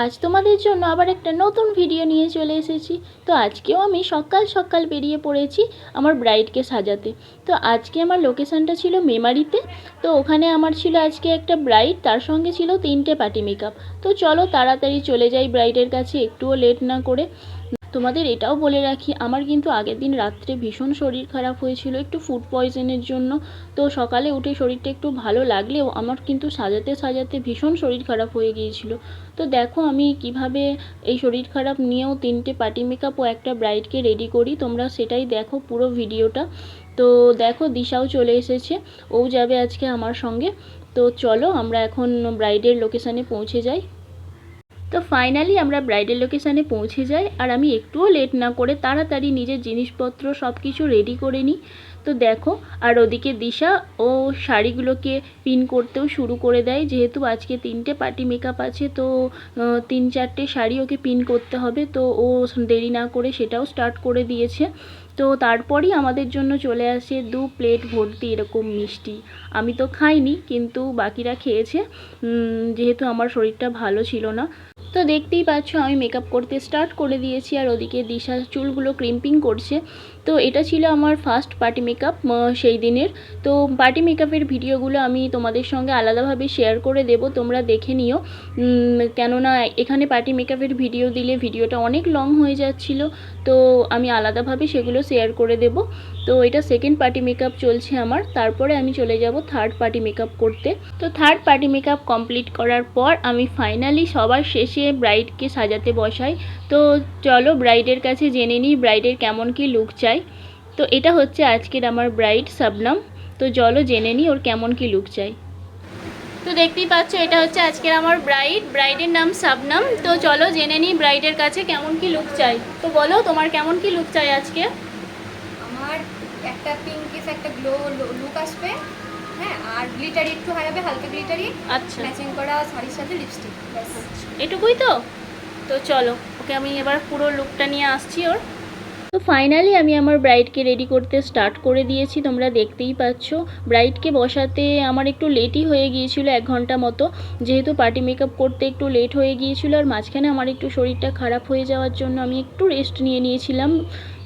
আজ তোমাদের জন্য আবার একটা নতুন ভিডিও নিয়ে চলে এসেছি। তো আজকেও আমি সকাল সকাল বেরিয়ে পড়েছি আমার ব্রাইডকে সাজাতে। তো আজকে আমার লোকেশানটা ছিল মেমারিতে। তো ওখানে আমার ছিল আজকে একটা ব্রাইড, তার সঙ্গে ছিল 3টে পার্টি মেকআপ। তো চলো তাড়াতাড়ি চলে যাই ব্রাইডের কাছে, একটুও লেট না করে। তোমাদের এটাও বলে রাখি, আমার কিন্তু আগের দিন রাত্রে ভীষণ শরীর খারাপ হয়েছিল একটু ফুড পয়জনের জন্য। তো সকালে উঠে শরীরটা একটু ভালো লাগলেও আমার কিন্তু সাজাতে সাজাতে ভীষণ শরীর খারাপ হয়ে গিয়েছিল। তো দেখো আমি কিভাবে এই শরীর খারাপ নিয়েও 3টে পার্টি মেকআপ ও একটা ব্রাইডকে রেডি করি, তোমরা সেটাই দেখো পুরো ভিডিওটা। তো দেখো দিশাও চলে এসেছে, ও যাবে আজকে আমার সঙ্গে। তো চলো আমরা এখন ব্রাইডের লোকেশানে পৌঁছে যাই। তো ফাইনালি আমরা ব্রাইডাল লোকেশানে পৌঁছে যাই, আর আমি একটুও লেট না করে তাড়াতাড়ি নিজের জিনিসপত্র সব কিছু রেডি করে নিই। তো দেখো, আর ওদিকে দিশা ও শাড়িগুলোকে পিন করতেও শুরু করে দেয়, যেহেতু আজকে 3টে পার্টি মেকআপ আছে। তো 3-4টে শাড়ি ওকে পিন করতে হবে, তো ও দেরি না করে সেটাও স্টার্ট করে দিয়েছে। তো তারপরই আমাদের জন্য চলে আসে 2 প্লেট ভর্তি এরকম মিষ্টি। আমি তো খাইনি, কিন্তু বাকিরা খেয়েছে, যেহেতু আমার শরীরটা ভালো ছিল না। তো দেখতেই পাচ্ছ আমি মেকআপ করতে স্টার্ট করে দিয়েছি, আর ওদিকে দিশা চুলগুলো ক্রিম্পিং করছে। তো এটা ছিল আমার ফার্স্ট পার্টি মেকআপ সেই দিনের। তো পার্টি মেকআপের ভিডিওগুলো আমি তোমাদের সঙ্গে আলাদাভাবে শেয়ার করে দেব, তোমরা দেখে নিও। কেননা এখানে পার্টি মেকআপের ভিডিও দিলে ভিডিওটা অনেক লং হয়ে যাচ্ছিল, তো আমি আলাদাভাবে সেগুলো শেয়ার করে দেব। তো এটা সেকেন্ড পার্টি মেকআপ চলছে আমার, তারপরে আমি চলে যাব থার্ড পার্টি মেকআপ করতে। তো থার্ড পার্টি মেকআপ কমপ্লিট করার পর আমি ফাইনালি সবার শেষে ব্রাইডকে সাজাতে বসাই। তো চলো ব্রাইডের কাছে জেনে নিই ব্রাইডের কেমন কি লুক চাই। তো এটা হচ্ছে আজকের আমার ব্রাইড শবনম। তো চলো জেনে নিই ওর কেমন কি লুক চাই। তো দেখতেই পাচ্ছ এটা হচ্ছে আজকের আমার ব্রাইডের নাম শবনম। তো চলো জেনে নিই ব্রাইডের কাছে কেমন কি লুক চাই। তো বলো তোমার কেমন কি লুক চাই আজকে। আমার একটা পিঙ্কিশ একটা গ্লো লুক আসবে, হ্যাঁ, আর গ্লিটারি একটু হবে, হালকা গ্লিটারি। আচ্ছা, ম্যাচিং করা শাড়ির সাথে লিপস্টিক, ব্যাস এটুকুই তো। তো চলো ওকে আমি এবার পুরো লুকটা নিয়ে আসছি ওর। তো ফাইনালি আমি আমার ব্রাইডকে রেডি করতে স্টার্ট করে দিয়েছি, তোমরা দেখতেই পাচ্ছ। ব্রাইডকে বসাতে আমার একটু লেটই হয়ে গিয়েছিল, 1 ঘন্টা মতো, যেহেতু পার্টি মেকআপ করতে একটু লেট হয়ে গিয়েছিল। আর মাঝখানে আমার একটু শরীরটা খারাপ হয়ে যাওয়ার জন্য আমি একটু রেস্ট নিয়ে নিয়েছিলাম।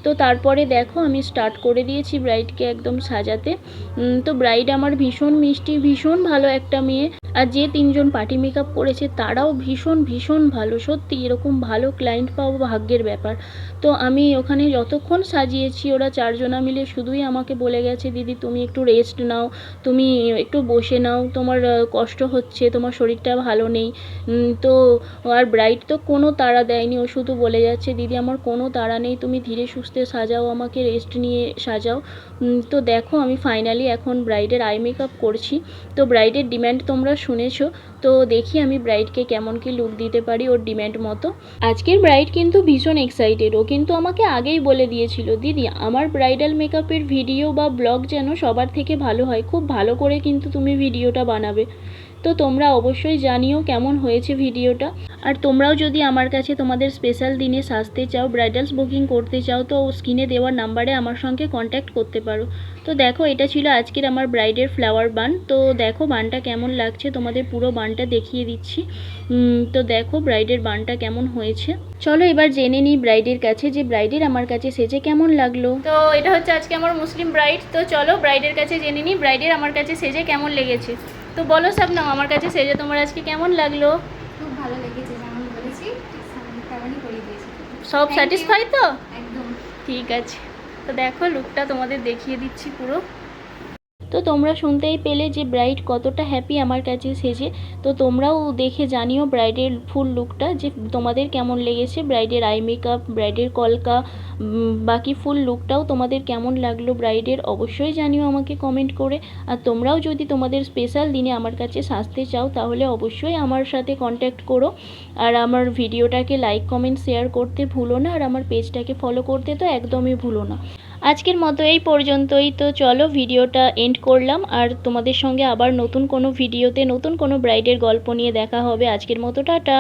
তো তারপরে দেখো আমি স্টার্ট করে দিয়েছি ব্রাইডকে একদম সাজাতে। তো ব্রাইড আমার ভীষণ মিষ্টি, ভীষণ ভালো একটা মেয়ে। আর যে 3জন পার্টি মেকআপ করেছে তারাও ভীষণ ভীষণ ভালো। সত্যি এরকম ভালো ক্লায়েন্ট পাওয়া ভাগ্যের ব্যাপার। তো আমি ওখানে যতক্ষণ সাজিয়েছি ওরা 4জনা মিলে শুধুই আমাকে বলে গেছে, দিদি তুমি একটু রেস্ট নাও, তুমি একটু বসে নাও, তোমার কষ্ট হচ্ছে, তোমার শরীরটা ভালো নেই। তো আর ব্রাইড তো কোনো তাড়া দেয়নি, ও শুধু বলে যাচ্ছে, দিদি আমার কোনো তাড়া নেই, তুমি ধীরে সুস্থে সাজাও, আমাকে রেস্ট নিয়ে সাজাও। তো দেখো আমি ফাইনালি এখন ব্রাইডের আই মেকআপ করছি। তো ব্রাইডের ডিম্যান্ড তোমরা শুনেছো, তো দেখি আমি ব্রাইডকে কেমন কি লুক দিতে পারি ওর ডিম্যান্ড মতো। আজকের ব্রাইড কিন্তু ভীষণ এক্সাইটেড, ও কিন্তু আমাকে আগেই বলে দিয়েছিল, দিদি আমার ব্রাইডাল মেকআপের ভিডিও বা ব্লগ যেন সবার থেকে ভালো হয়, খুব ভালো করে কিন্তু তুমি ভিডিওটা বানাবে। তো তোমরা অবশ্যই জানিও কেমন হয়েছে ভিডিওটা। আর তোমরাও যদি আমার কাছে তোমাদের স্পেশাল দিনে সাজতে চাও, ব্রাইডালস বুকিং করতে চাও, তো স্ক্রিনে দেওয়ার নাম্বারে আমার সঙ্গে কন্ট্যাক্ট করতে পারো। তো দেখো এটা ছিল আজকের আমার ব্রাইডের ফ্লাওয়ার বান। তো দেখো বানটা কেমন লাগছে, তোমাদের পুরো বানটা দেখিয়ে দিচ্ছি। তো দেখো ব্রাইডের বানটা কেমন হয়েছে। চলো এবার জেনে নিই ব্রাইডের কাছে যে ব্রাইডের আমার কাছে সেজে কেমন লাগলো। তো এটা হচ্ছে আজকে আমার মুসলিম ব্রাইড। তো চলো ব্রাইডের কাছে জেনে নিই ব্রাইডের আমার কাছে সেজে কেমন লেগেছে। তো বলো শবনম আমার কাছে সেজে তোমার আজকে কেমন লাগলো। খুব ভালো লেগেছে, যেমন বলেছি তেমনই করে দিয়েছি। সব স্যাটিসফাই তো একদম ঠিক আছে। তো দেখো লুকটা তোমাদের দেখিয়ে দিচ্ছি পুরো। তো তোমরা শুনতেই পেলে যে ব্রাইড কতটা হ্যাপি আমার কাছে সেজে। তো তোমরাও দেখে জানিও ব্রাইডের ফুল লুকটা যে তোমাদের কেমন লেগেছে, ব্রাইডের আই মেকআপ, ব্রাইডের কলকা, বাকি ফুল লুকটাও তোমাদের কেমন লাগলো ব্রাইডের, অবশ্যই জানিও আমাকে কমেন্ট করে। আর তোমরাও যদি তোমাদের স্পেশাল দিনে আমার কাছে সাজতে চাও তাহলে অবশ্যই আমার সাথে কন্ট্যাক্ট করো। আর আমার ভিডিওটাকে লাইক কমেন্ট শেয়ার করতে ভুলো না, আর আমার পেজটাকে ফলো করতে তো একদমই ভুলো না। আজকের মতো এই পর্যন্তই। তো চলো ভিডিওটা এন্ড করলাম, আর তোমাদের সঙ্গে আবার নতুন কোনো ভিডিওতে নতুন কোনো ব্রাইডের গল্প নিয়ে দেখা হবে। আজকের মতো টাটা।